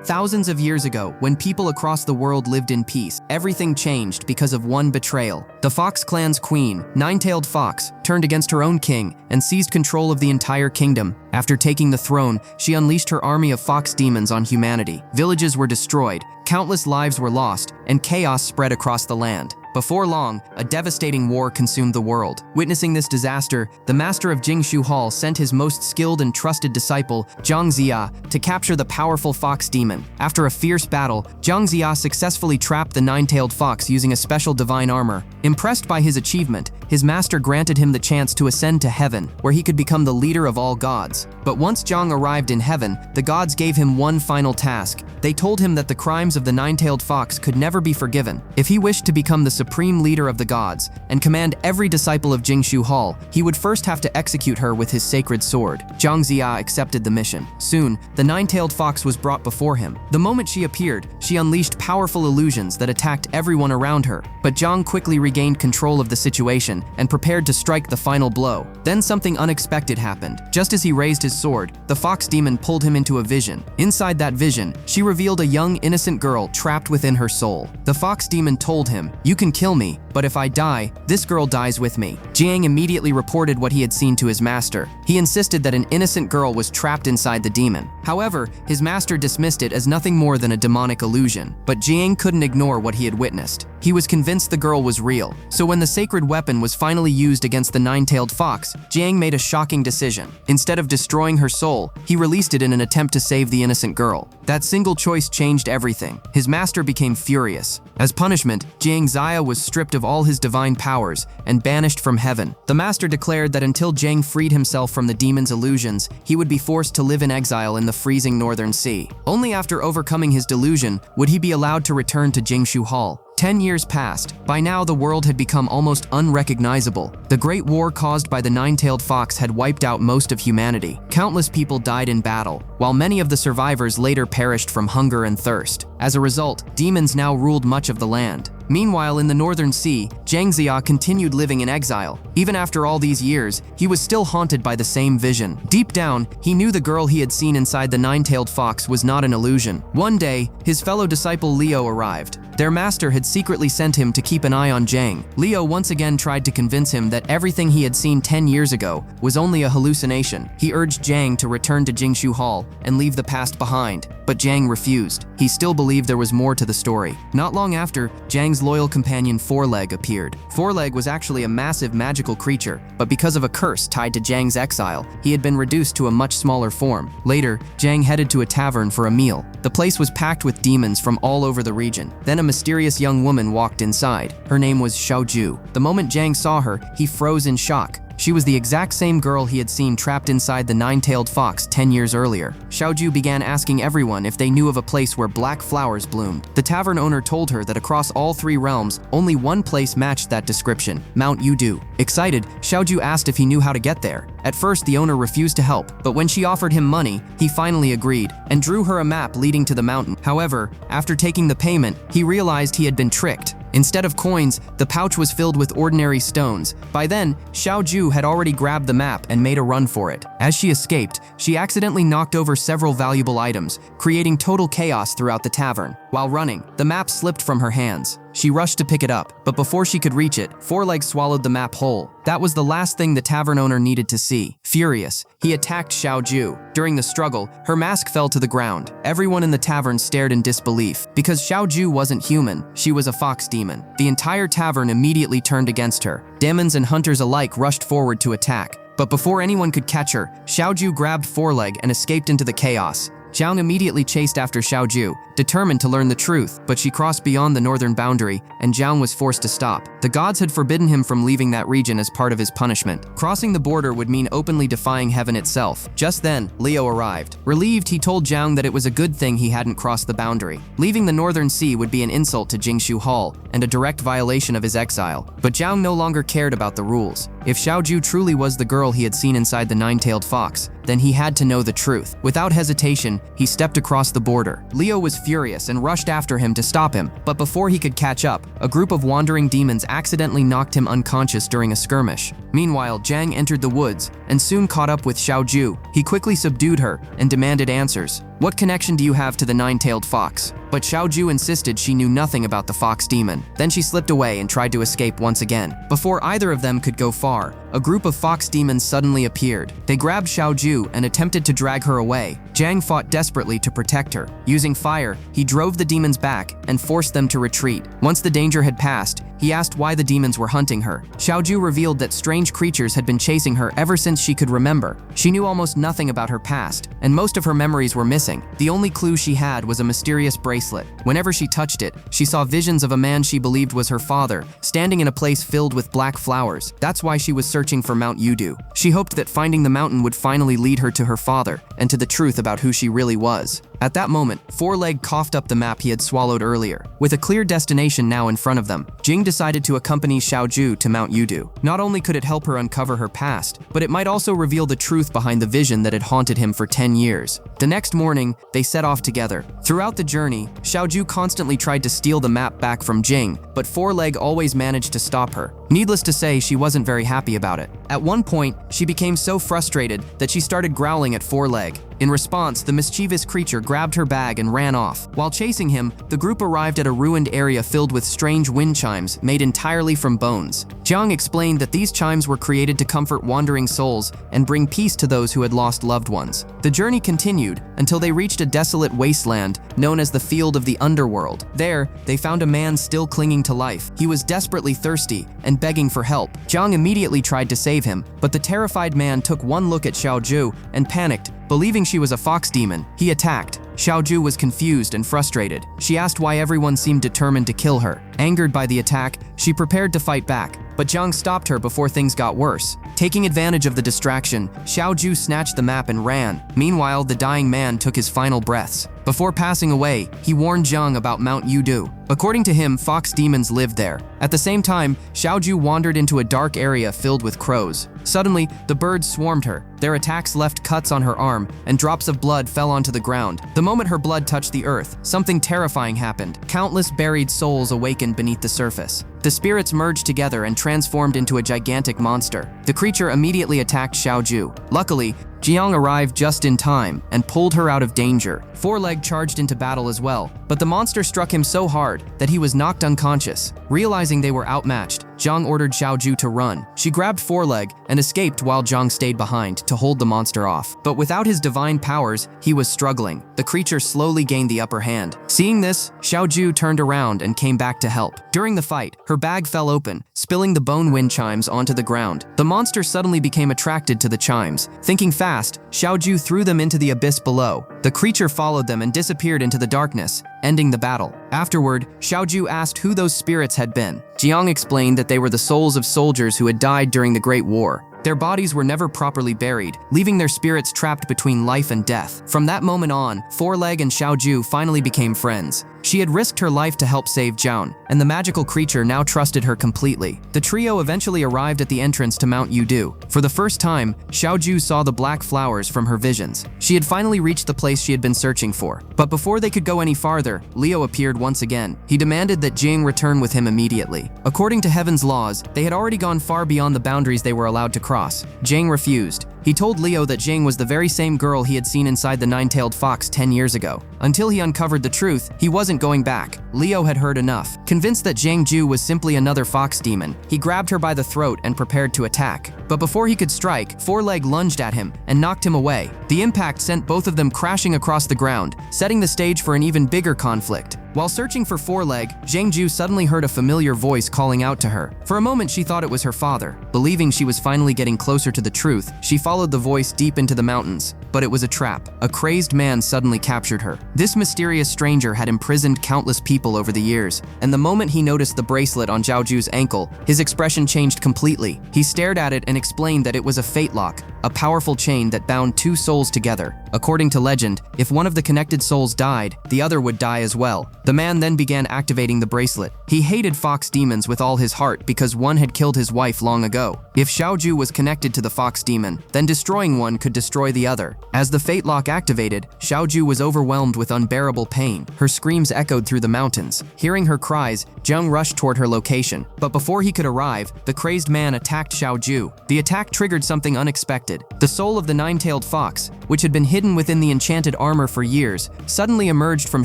Thousands of years ago, when people across the world lived in peace, everything changed because of one betrayal. The Fox clan's queen, Nine-Tailed Fox, turned against her own king and seized control of the entire kingdom. After taking the throne, she unleashed her army of fox demons on humanity. Villages were destroyed, countless lives were lost, and chaos spread across the land. Before long, a devastating war consumed the world. Witnessing this disaster, the master of Jingshu Hall sent his most skilled and trusted disciple, Jiang Ziya, to capture the powerful fox demon. After a fierce battle, Jiang Ziya successfully trapped the nine-tailed fox using a special divine armor. Impressed by his achievement, his master granted him the chance to ascend to heaven, where he could become the leader of all gods. But once Jiang arrived in heaven, the gods gave him one final task. They told him that the crimes of the nine-tailed fox could never be forgiven. If he wished to become the supreme leader of the gods and command every disciple of Jingshu Hall, he would first have to execute her with his sacred sword. Jiang Ziya accepted the mission. Soon, the nine-tailed fox was brought before him. The moment she appeared, she unleashed powerful illusions that attacked everyone around her. But Jiang quickly regained control of the situation and prepared to strike the final blow. Then something unexpected happened. Just as he raised his sword, the fox demon pulled him into a vision. Inside that vision, she revealed a young, innocent girl trapped within her soul. The fox demon told him, "You can kill me, but if I die, this girl dies with me." Jiang immediately reported what he had seen to his master. He insisted that an innocent girl was trapped inside the demon. However, his master dismissed it as nothing more than a demonic illusion. But Jiang couldn't ignore what he had witnessed. He was convinced the girl was real. So when the sacred weapon was finally used against the nine-tailed fox, Jiang made a shocking decision. Instead of destroying her soul, he released it in an attempt to save the innocent girl. That single choice changed everything. His master became furious. As punishment, Jiang Ziya was stripped of all his divine powers and banished from heaven. The master declared that until Jiang freed himself from the demon's illusions, he would be forced to live in exile in the freezing northern sea. Only after overcoming his delusion would he be allowed to return to Jingshu Hall. 10 years passed. By now, the world had become almost unrecognizable. The great war caused by the nine-tailed fox had wiped out most of humanity. Countless people died in battle, while many of the survivors later perished from hunger and thirst. As a result, demons now ruled much of the land. Meanwhile, in the northern sea, Jiang Ziya continued living in exile. Even after all these years, he was still haunted by the same vision. Deep down, he knew the girl he had seen inside the nine-tailed fox was not an illusion. One day, his fellow disciple Leo arrived. Their master had secretly sent him to keep an eye on Jiang. Leo once again tried to convince him that everything he had seen 10 years ago was only a hallucination. He urged Jiang to return to Jingshu Hall and leave the past behind, but Jiang refused. He still believed there was more to the story. Not long after, Jiang's loyal companion Fourleg appeared. Fourleg was actually a massive magical creature, but because of a curse tied to Jiang's exile, he had been reduced to a much smaller form. Later, Jiang headed to a tavern for a meal. The place was packed with demons from all over the region. Then a mysterious young woman walked inside. Her name was Xiaoju. The moment Jiang saw her, he froze in shock. She was the exact same girl he had seen trapped inside the nine-tailed fox 10 years earlier. Xiaoju began asking everyone if they knew of a place where black flowers bloomed. The tavern owner told her that across all three realms, only one place matched that description, Mount Yudu. Excited, Xiaoju asked if he knew how to get there. At first, the owner refused to help, but when she offered him money, he finally agreed and drew her a map leading to the mountain. However, after taking the payment, he realized he had been tricked. Instead of coins, the pouch was filled with ordinary stones. By then, Xiaoju had already grabbed the map and made a run for it. As she escaped, she accidentally knocked over several valuable items, creating total chaos throughout the tavern. While running, the map slipped from her hands. She rushed to pick it up, but before she could reach it, Fourleg swallowed the map whole. That was the last thing the tavern owner needed to see. Furious, he attacked Xiaoju. During the struggle, her mask fell to the ground. Everyone in the tavern stared in disbelief. Because Xiaoju wasn't human, she was a fox demon. The entire tavern immediately turned against her. Demons and hunters alike rushed forward to attack. But before anyone could catch her, Xiaoju grabbed Fourleg and escaped into the chaos. Jiang immediately chased after Xiaoju, determined to learn the truth, but she crossed beyond the northern boundary, and Jiang was forced to stop. The gods had forbidden him from leaving that region as part of his punishment. Crossing the border would mean openly defying heaven itself. Just then, Leo arrived. Relieved, he told Jiang that it was a good thing he hadn't crossed the boundary. Leaving the northern sea would be an insult to Jingshu Hall, and a direct violation of his exile. But Jiang no longer cared about the rules. If Xiaoju truly was the girl he had seen inside the nine-tailed fox, then he had to know the truth. Without hesitation, he stepped across the border. Leo was furious and rushed after him to stop him, but before he could catch up, a group of wandering demons accidentally knocked him unconscious during a skirmish. Meanwhile, Jiang entered the woods and soon caught up with Xiaoju. He quickly subdued her and demanded answers. "What connection do you have to the nine-tailed fox?" But Xiaoju insisted she knew nothing about the fox demon. Then she slipped away and tried to escape once again. Before either of them could go far, a group of fox demons suddenly appeared. They grabbed Xiaoju and attempted to drag her away. Jiang fought desperately to protect her. Using fire, he drove the demons back and forced them to retreat. Once the danger had passed, he asked why the demons were hunting her. Xiaoju revealed that strange creatures had been chasing her ever since she could remember. She knew almost nothing about her past, and most of her memories were missing. The only clue she had was a mysterious bracelet. Whenever she touched it, she saw visions of a man she believed was her father, standing in a place filled with black flowers. That's why she was searching for Mount Yudu. She hoped that finding the mountain would finally lead her to her father and to the truth about who she really was. At that moment, Four-Leg coughed up the map he had swallowed earlier. With a clear destination now in front of them, Jiang decided to accompany Xiaoju to Mount Yudu. Not only could it help her uncover her past, but it might also reveal the truth behind the vision that had haunted him for 10 years. The next morning, they set off together. Throughout the journey, Xiaoju constantly tried to steal the map back from Jiang, but Four-Leg always managed to stop her. Needless to say, she wasn't very happy about it. At one point, she became so frustrated that she started growling at Four-Leg. In response, the mischievous creature grabbed her bag and ran off. While chasing him, the group arrived at a ruined area filled with strange wind chimes made entirely from bones. Jiang explained that these chimes were created to comfort wandering souls and bring peace to those who had lost loved ones. The journey continued until they reached a desolate wasteland known as the Field of the Underworld. There, they found a man still clinging to life. He was desperately thirsty and begging for help. Jiang immediately tried to save him, but the terrified man took one look at Xiaoju and panicked. Believing she was a fox demon, he attacked. Xiaoju was confused and frustrated. She asked why everyone seemed determined to kill her. Angered by the attack, she prepared to fight back, but Jiang stopped her before things got worse. Taking advantage of the distraction, Xiaoju snatched the map and ran. Meanwhile, the dying man took his final breaths. Before passing away, he warned Jiang about Mount Yudu. According to him, fox demons lived there. At the same time, Xiaoju wandered into a dark area filled with crows. Suddenly, the birds swarmed her. Their attacks left cuts on her arm, and drops of blood fell onto the ground. The moment her blood touched the earth, something terrifying happened. Countless buried souls awakened beneath the surface. The spirits merged together and transformed into a gigantic monster. The creature immediately attacked Xiaoju. Luckily, Jiang arrived just in time and pulled her out of danger. Four-Leg charged into battle as well, but the monster struck him so hard that he was knocked unconscious. Realizing they were outmatched, Jiang ordered Xiaoju to run. She grabbed Four-Leg and escaped while Jiang stayed behind to hold the monster off. But without his divine powers, he was struggling. The creature slowly gained the upper hand. Seeing this, Xiaoju turned around and came back to help. During the fight, her bag fell open, spilling the bone wind chimes onto the ground. The monster suddenly became attracted to the chimes. Thinking fast, Xiaoju threw them into the abyss below. The creature followed them and disappeared into the darkness, ending the battle. Afterward, Xiaoju asked who those spirits had been. Jiang explained that they were the souls of soldiers who had died during the Great War. Their bodies were never properly buried, leaving their spirits trapped between life and death. From that moment on, Four-Leg and Xiaoju finally became friends. She had risked her life to help save Jiang, and the magical creature now trusted her completely. The trio eventually arrived at the entrance to Mount Yudu. For the first time, Xiaoju saw the black flowers from her visions. She had finally reached the place she had been searching for. But before they could go any farther, Leo appeared once again. He demanded that Jiang return with him immediately. According to heaven's laws, they had already gone far beyond the boundaries they were allowed to cross. Jiang refused. He told Leo that Jiang was the very same girl he had seen inside the nine-tailed fox 10 years ago. Until he uncovered the truth, he wasn't going back. Leo had heard enough. Convinced that Jiang Ziya was simply another fox demon, he grabbed her by the throat and prepared to attack. But before he could strike, Four-Leg lunged at him and knocked him away. The impact sent both of them crashing across the ground, setting the stage for an even bigger conflict. While searching for Four-Leg, Jiang Ziya suddenly heard a familiar voice calling out to her. For a moment, she thought it was her father. Believing she was finally getting closer to the truth, she followed the voice deep into the mountains. But it was a trap. A crazed man suddenly captured her. This mysterious stranger had imprisoned countless people over the years, and the moment he noticed the bracelet on Xiaoju's ankle, his expression changed completely. He stared at it and explained that it was a fate lock, a powerful chain that bound two souls together. According to legend, if one of the connected souls died, the other would die as well. The man then began activating the bracelet. He hated fox demons with all his heart because one had killed his wife long ago. If Xiaoju was connected to the fox demon, then destroying one could destroy the other. As the fate lock activated, Xiaoju was overwhelmed with unbearable pain. Her screams echoed through the mountains. Hearing her cries, Jiang rushed toward her location. But before he could arrive, the crazed man attacked Xiaoju. The attack triggered something unexpected. The soul of the nine-tailed fox, which had been hidden within the enchanted armor for years, suddenly emerged from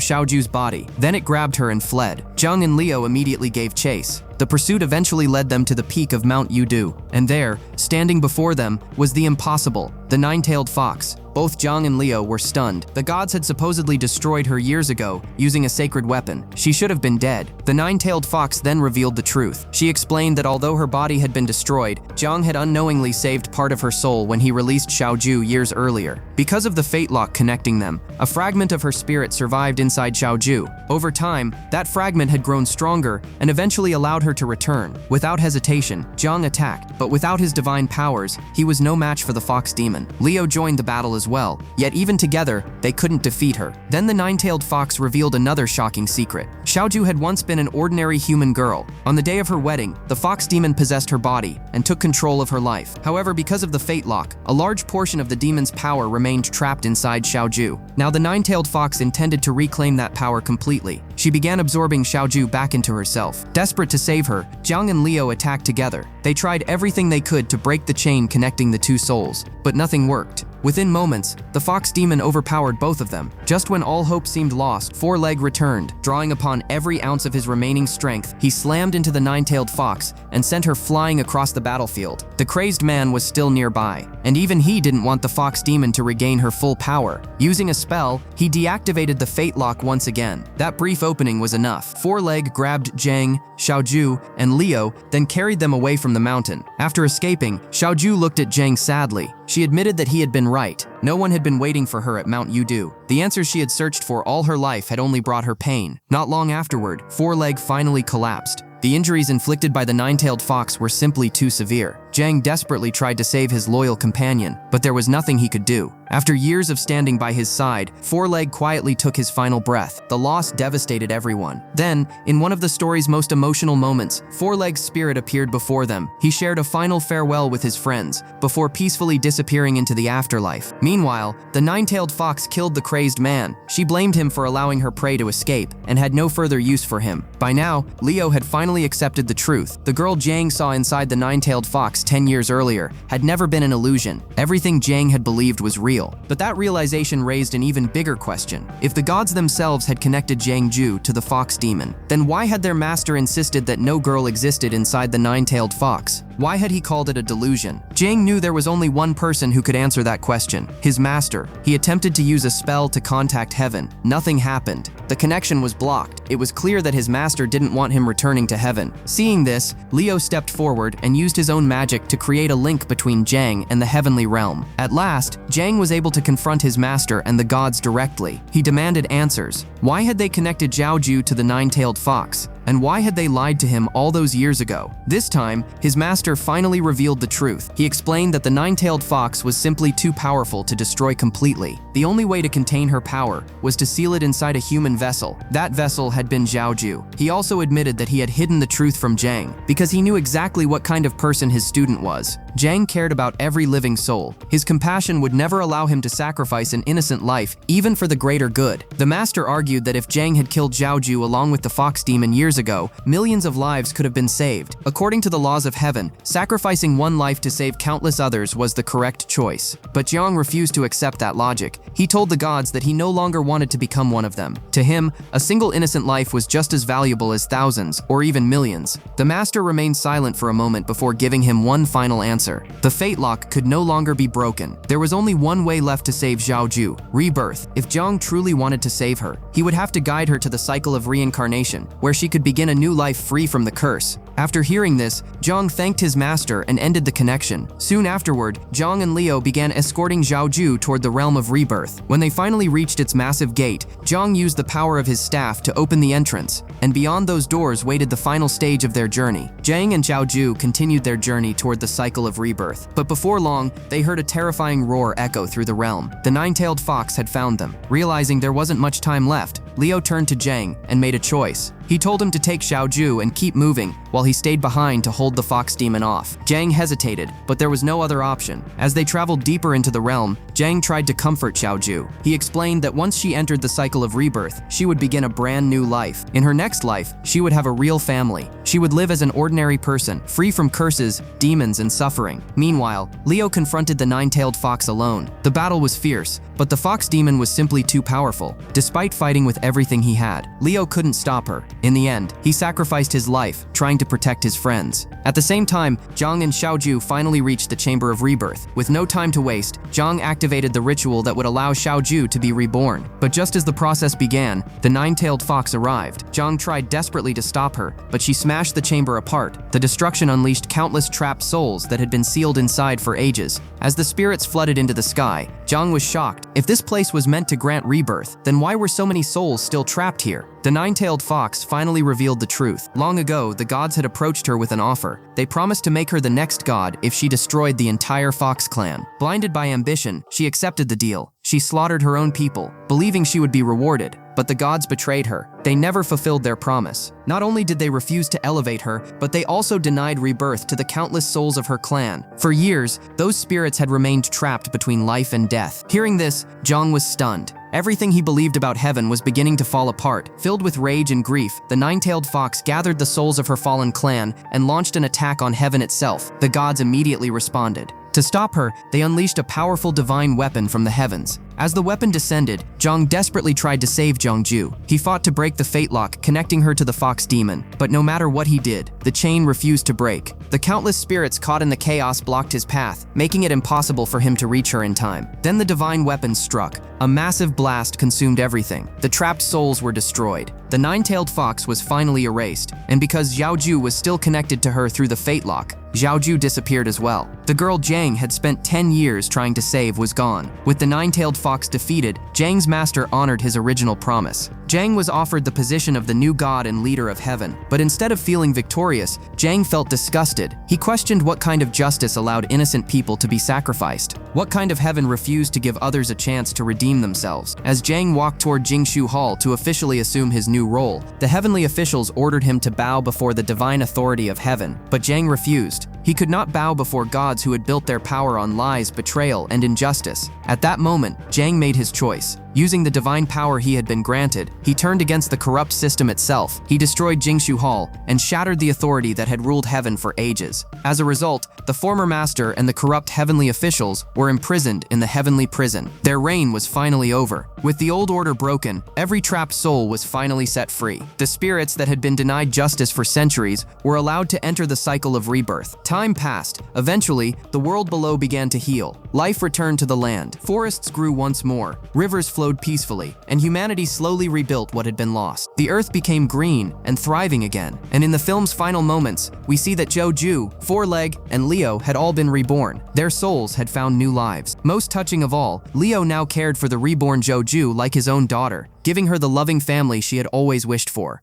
Xiaoju's body. Then it grabbed her and fled. Jiang and Liu immediately gave chase. The pursuit eventually led them to the peak of Mount Yudu, and there, standing before them, was the impossible, the nine-tailed fox. Both Jiang and Liu were stunned. The gods had supposedly destroyed her years ago, using a sacred weapon. She should have been dead. The nine-tailed fox then revealed the truth. She explained that although her body had been destroyed, Jiang had unknowingly saved part of her soul when he released Xiaoju years earlier. Because of the fate lock connecting them, a fragment of her spirit survived inside Xiaoju. Over time, that fragment had grown stronger and eventually allowed her to return. Without hesitation, Jiang attacked, but without his divine powers, he was no match for the fox demon. Liu joined the battle as well, yet even together, they couldn't defeat her. Then the nine-tailed fox revealed another shocking secret. Xiaoju had once been an ordinary human girl. On the day of her wedding, the fox demon possessed her body and took control of her life. However, because of the fate lock, a large portion of the demon's power remained trapped inside Xiaoju. Now the nine-tailed fox intended to reclaim that power completely. She began absorbing Xiaoju back into herself. Desperate to save her, Jiang and Liu attacked together. They tried everything they could to break the chain connecting the two souls, but nothing worked. Within moments, the fox demon overpowered both of them. Just when all hope seemed lost, Four-Leg returned. Drawing upon every ounce of his remaining strength, he slammed into the nine-tailed fox and sent her flying across the battlefield. The crazed man was still nearby, and even he didn't want the fox demon to regain her full power. Using a spell, he deactivated the fate lock once again. That brief opening was enough. Four-Leg grabbed Jiang, Xiaoju, and Liu, then carried them away from the mountain. After escaping, Xiaoju looked at Jiang sadly. She admitted that he had been right. No one had been waiting for her at Mount Yudu. The answers she had searched for all her life had only brought her pain. Not long afterward, Four-Leg finally collapsed. The injuries inflicted by the nine-tailed fox were simply too severe. Jiang desperately tried to save his loyal companion, but there was nothing he could do. After years of standing by his side, Four-Leg quietly took his final breath. The loss devastated everyone. Then, in one of the story's most emotional moments, Four-Leg's spirit appeared before them. He shared a final farewell with his friends, before peacefully disappearing into the afterlife. Meanwhile, the nine-tailed fox killed the crazed man. She blamed him for allowing her prey to escape, and had no further use for him. By now, Liu had finally accepted the truth. The girl Jiang saw inside the nine-tailed fox 10 years earlier had never been an illusion. Everything Jiang had believed was real. But that realization raised an even bigger question. If the gods themselves had connected Jiangju to the fox demon, then why had their master insisted that no girl existed inside the nine-tailed fox? Why had he called it a delusion? Jiang knew there was only one person who could answer that question, his master. He attempted to use a spell to contact heaven. Nothing happened. The connection was blocked. It was clear that his master didn't want him returning to heaven. Seeing this, Liu stepped forward and used his own magic to create a link between Jiang and the heavenly realm. At last, Jiang was able to confront his master and the gods directly. He demanded answers. Why had they connected Xiaoju to the nine-tailed fox? And why had they lied to him all those years ago? This time, his master finally revealed the truth. He explained that the nine-tailed fox was simply too powerful to destroy completely. The only way to contain her power was to seal it inside a human vessel. That vessel had been Xiaoju. He also admitted that he had hidden the truth from Jiang, because he knew exactly what kind of person his student was. Jiang cared about every living soul. His compassion would never allow him to sacrifice an innocent life, even for the greater good. The master argued that if Jiang had killed Xiaoju along with the fox demon years ago, millions of lives could have been saved. According to the laws of heaven, sacrificing one life to save countless others was the correct choice. But Jiang refused to accept that logic. He told the gods that he no longer wanted to become one of them. To him, a single innocent life was just as valuable as thousands, or even millions. The master remained silent for a moment before giving him one final answer. The fate lock could no longer be broken. There was only one way left to save Xiaoju: rebirth. If Jiang truly wanted to save her, he would have to guide her to the cycle of reincarnation, where she could begin a new life free from the curse. After hearing this, Jiang thanked his master and ended the connection. Soon afterward, Jiang and Liu began escorting Xiaoju toward the realm of rebirth. When they finally reached its massive gate, Jiang used the power of his staff to open the entrance, and beyond those doors waited the final stage of their journey. Jiang and Xiaoju continued their journey toward the cycle of rebirth. But before long, they heard a terrifying roar echo through the realm. The nine-tailed fox had found them. Realizing there wasn't much time left, Liu turned to Jiang and made a choice. He told him to take Xiaoju and keep moving, while he he stayed behind to hold the fox demon off. Jiang hesitated, but there was no other option. As they traveled deeper into the realm, Jiang tried to comfort Xiaoju. He explained that once she entered the cycle of rebirth, she would begin a brand new life. In her next life, she would have a real family. She would live as an ordinary person, free from curses, demons, and suffering. Meanwhile, Leo confronted the nine-tailed fox alone. The battle was fierce, but the fox demon was simply too powerful. Despite fighting with everything he had, Leo couldn't stop her. In the end, he sacrificed his life, trying to protect his friends. At the same time, Jiang and Xiaoju finally reached the Chamber of Rebirth. With no time to waste, Jiang activated the ritual that would allow Xiaoju to be reborn. But just as the process began, the nine-tailed fox arrived. Jiang tried desperately to stop her, but she smashed the chamber apart. The destruction unleashed countless trapped souls that had been sealed inside for ages. As the spirits flooded into the sky, Jiang was shocked. If this place was meant to grant rebirth, then why were so many souls still trapped here? The nine-tailed fox finally revealed the truth. Long ago, the gods had approached her with an offer. They promised to make her the next god if she destroyed the entire fox clan. Blinded by ambition, she accepted the deal. She slaughtered her own people, believing she would be rewarded. But the gods betrayed her. They never fulfilled their promise. Not only did they refuse to elevate her, but they also denied rebirth to the countless souls of her clan. For years, those spirits had remained trapped between life and death. Hearing this, Jiang was stunned. Everything he believed about heaven was beginning to fall apart. Filled with rage and grief, the nine-tailed fox gathered the souls of her fallen clan and launched an attack on heaven itself. The gods immediately responded. To stop her, they unleashed a powerful divine weapon from the heavens. As the weapon descended, Jiang desperately tried to save Xiaoju. He fought to break the fate lock, connecting her to the fox demon. But no matter what he did, the chain refused to break. The countless spirits caught in the chaos blocked his path, making it impossible for him to reach her in time. Then the divine weapon struck. A massive blast consumed everything. The trapped souls were destroyed. The nine-tailed fox was finally erased, and because Xiaoju was still connected to her through the fate lock, Xiaoju disappeared as well. The girl Jiang had spent 10 years trying to save was gone. With the nine-tailed fox defeated, Jiang's master honored his original promise. Jiang was offered the position of the new god and leader of heaven, but instead of feeling victorious, Jiang felt disgusted. He questioned what kind of justice allowed innocent people to be sacrificed. What kind of heaven refused to give others a chance to redeem themselves? As Jiang walked toward Jingshu Hall to officially assume his new role, the heavenly officials ordered him to bow before the divine authority of heaven, but Jiang refused. He could not bow before gods who had built their power on lies, betrayal, and injustice. At that moment, Jiang made his choice. Using the divine power he had been granted, he turned against the corrupt system itself. He destroyed Jingshu Hall and shattered the authority that had ruled heaven for ages. As a result, the former master and the corrupt heavenly officials were imprisoned in the heavenly prison. Their reign was finally over. With the old order broken, every trapped soul was finally set free. The spirits that had been denied justice for centuries were allowed to enter the cycle of rebirth. Time passed. Eventually, the world below began to heal. Life returned to the land. Forests grew once more. Rivers flowed peacefully, and humanity slowly rebuilt what had been lost. The earth became green and thriving again. And in the film's final moments, we see that Xiaoju, Fourleg, and Leo had all been reborn. Their souls had found new lives. Most touching of all, Leo now cared for the reborn Xiaoju like his own daughter, giving her the loving family she had always wished for.